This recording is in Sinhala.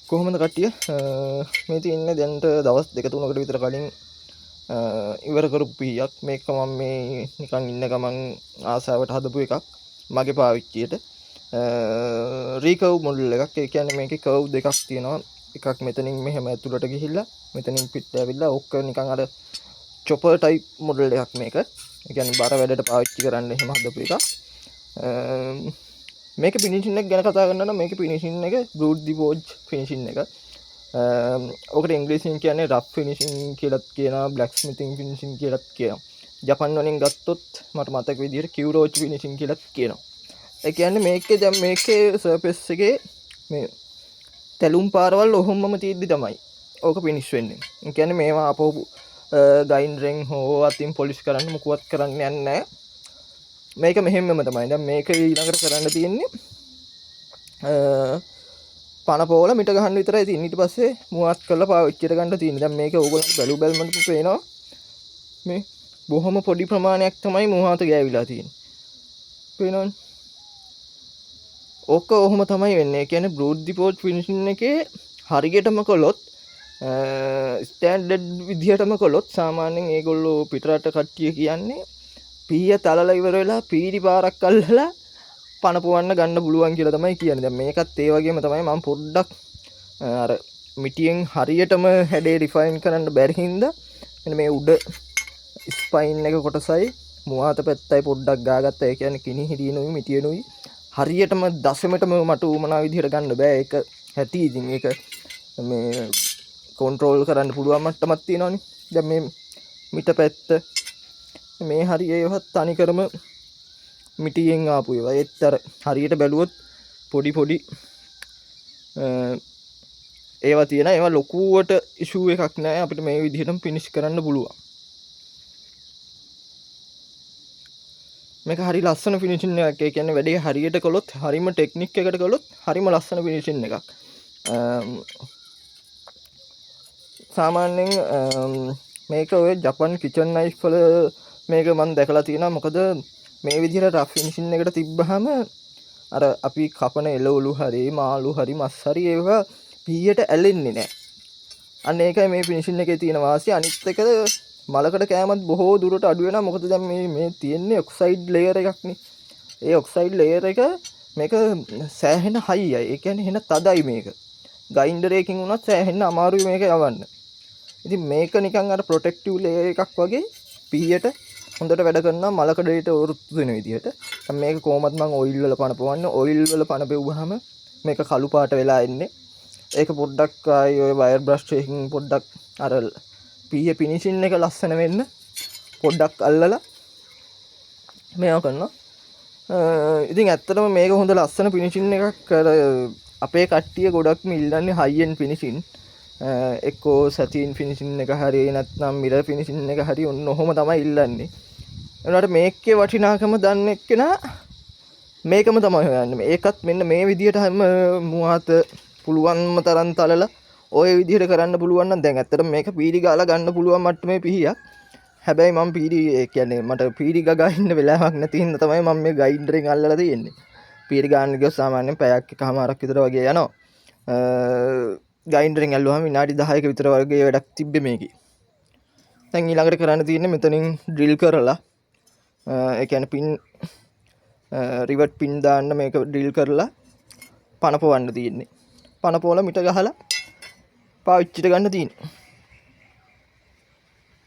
කොහොමද කට්ටිය මේ තියන්නේ දැන්ට දවස් 2-3කට විතර කලින් ඉවර කරපු පීයක් මේක මම මේ නිකන් ඉන්න ගමන් ආසාවට හදපු එකක් මගේ පාවිච්චියට රීකව් මොඩල් එකක්. ඒ කියන්නේ මේකේ කර්ව් දෙකක් තියෙනවා. එකක් මෙතනින් මෙහෙම ඇතුළට ගිහිල්ලා මෙතනින් පිට ඇවිල්ලා ඕක නිකන් අර චොපර් ටයිප් මොඩල් එකක් මේක. ඒ කියන්නේ බර වැඩට පාවිච්චි කරන්න එහෙම හදපු එකක්. මේක ෆිනිෂින් එක ගැන කතා කරනවා නම් මේකේ ෆිනිෂින් එක බ්‍රූට් දි වෝජ් ෆිනිෂින් එක. ඔකට ඉංග්‍රීසියෙන් කියන්නේ රෆ් ෆිනිෂින් කියලාත් කියනවා, බ්ලැක් ස්මිතින් ෆිනිෂින් කියලාත් කියනවා. ජපන් වලින් ගත්තොත් මට මතක විදිහට කිව්රෝච් ෆිනිෂින් කියලාත් කියනවා. ඒ කියන්නේ මේකේ දැන් මේකේ සර්ෆේස් එකේ මේ තැලුම් පාරවල් ඔහොමම තියෙද්දි තමයි ඕක ෆිනිෂ් වෙන්නේ. ඒ කියන්නේ මේවා අපෝ ගයින්ඩරෙන් හෝ අතින් පොලිෂ් කරන්න මුකුවත් කරන්න යන්නේ නැහැ. මේක මෙහෙමම තමයි. දැන් මේක ඊළඟට කරන්න තියෙන්නේ පණ පොල මිට ගහන්න විතරයි තියෙන්නේ. ඊට පස්සේ මුවත් කරලා පාවිච්චියට ගන්න තියෙන්නේ. දැන් මේක ඕගොල්ලෝ බැලු බැලමට පේනවා මේ බොහොම පොඩි ප්‍රමාණයක් තමයි මුවාත ගෑවිලා තියෙන්නේ. පේනවනේ. ඕක ඔහොම තමයි වෙන්නේ. ඒ කියන්නේ බ්‍රූට් දි පෝච් ෆිනිෂින් එකේ හරියටම කළොත් ස්ටෑන්ඩඩ් විදිහටම කළොත් සාමාන්‍යයෙන් ඒගොල්ලෝ පිටරට කට්ටිය කියන්නේ පීය තලලා ඉවර වෙලා පීරි පාරක් අල්ලලා පණ පොවන්න ගන්න පුළුවන් කියලා තමයි කියන්නේ. දැන් මේකත් ඒ වගේම තමයි. මම පොඩ්ඩක් අර මිටියෙන් හරියටම හැඩේ රිෆයින් කරන්න බැරි හින්දා මෙන්න මේ උඩ ස්පයින් එක කොටසයි මුවාත පැත්තයි පොඩ්ඩක් ගාගත්තා. ඒ කියන්නේ කිනි හිටිනුයි මිටියනුයි හරියටම දශමෙටම මට උමනා විදිහට ගන්න බෑ. ඒක ඇති ඉතින් ඒක මේ කන්ට්‍රෝල් කරන්න පුළුවන් මට්ටමක් තියෙනවනේ. දැන් මේ මිට පැත්ත මේ හරිය ඒවත් තනිකරම මිටියෙන් ආපු ඒවා. ඒත් අර හරියට බැලුවොත් පොඩි පොඩි ඒවා තියෙන ඒවා ලොකුවට ඉෂුව එකක් නෑ. අපිට මේ විදිහටම ෆිනිෂ් කරන්න පුළුවන්. මේක හරි ලස්සන ෆිනිෂින් එකක්. ඒ කියන්නේ වැඩේ හරියට කළොත්, හරිම ටෙක්නික් එකකට කළොත් හරිම ලස්සන ෆිනිෂින් එකක්. සාමාන්‍යයෙන් මේක ඔය ජපන් කිචන් නයිෆ් වල මේක මම දැකලා තියෙනවා. මොකද මේ විදිහට රෆ් ෆිනිෂින් එකට තිබ්බහම අර අපි කපන එළවලු හරි මාළු හරි මස් හරි ඒවා පීයට ඇලෙන්නේ නැහැ. අන්න ඒකයි මේ ෆිනිෂින් එකේ තියෙන වාසිය. අනිත් එක මලකඩ කෑමත් බොහෝ දුරට අඩු වෙනවා. මොකද දැන් මේ තියෙන්නේ ඔක්සයිඩ් ලේයර් එකක් නේ. ඒ ඔක්සයිඩ් ලේයර් එක මේක සෑහෙන හයියයි. ඒ කියන්නේ හෙන තදයි මේක. ගයින්ඩර් එකකින් උනත් සෑහෙන අමාරුයි මේක යවන්න. ඉතින් මේක නිකන් අර ප්‍රොටෙක්ටිව් ලේයර් එකක් වගේ පීයට හොඳට වැඩ කරනවා මලකඩේට වෘත්තු වෙන විදිහට. දැන් මේක කොහොමද මම ඔයිල් වල පණ පොවන්නේ. ඔයිල් වල පණ පෙව්වහම මේක කළු පාට වෙලා එන්නේ. ඒක පොඩ්ඩක් ආයි ඔය වයර් බ්‍රෂ් එකකින් පොඩ්ඩක් අර පීයේ ෆිනිෂින් එක ලස්සන වෙන්න පොඩ්ඩක් අල්ලලා මේවා කරනවා. ඉතින් ඇත්තටම මේක හොඳ ලස්සන ෆිනිෂින් එකක්. අර අපේ කට්ටිය ගොඩක්ම ඉල්ලන්නේ හයි එන්ඩ් ෆිනිෂින්. එක්කෝ සතින් ෆිනිෂින් එක හරි නැත්නම් මිරර් ෆිනිෂින් එක හරි ඔන්න ඔහොම තමයි ඉල්ලන්නේ. ඒනට මේකේ වටිනාකම දන්නේ එක්කෙනා මේකම තමයි හොයන්නේ. ඒකත් මෙන්න මේ විදිහට හැම මුවාත පුළුවන්ම තරම් තලලා ඔය විදිහට කරන්න පුළුවන් නම් දැන් ඇත්තටම මේක පීරි ගාලා ගන්න පුළුවන් මට්ටමේ පිහියක්. හැබැයි මම පීරි ඒ කියන්නේ මට පීරි ගගා ඉන්න වෙලාවක් නැති හින්දා තමයි මම මේ ගයින්ඩරෙන් අල්ලලා තියෙන්නේ. පීරි ගන්න ගියොත් සාමාන්‍යයෙන් පැයක් එකමාරක් විතර වගේ යනවා. ගයින්ඩරෙන් ඇල්ලුවාම විනාඩි 10ක විතර වගේ වැඩක් තිබ්බේ මේකේ. දැන් ඊළඟට කරන්න තියෙන්නේ මෙතනින් ඩ්‍රිල් කරලා ඒ කියන්නේ පින් රිවට් පින් දාන්න මේක ඩ්‍රිල් කරලා පණ පොවන්න තියෙන්නේ. පණ පොවලා මිට ගහලා පාවිච්චිට ගන්න තියෙන්නේ.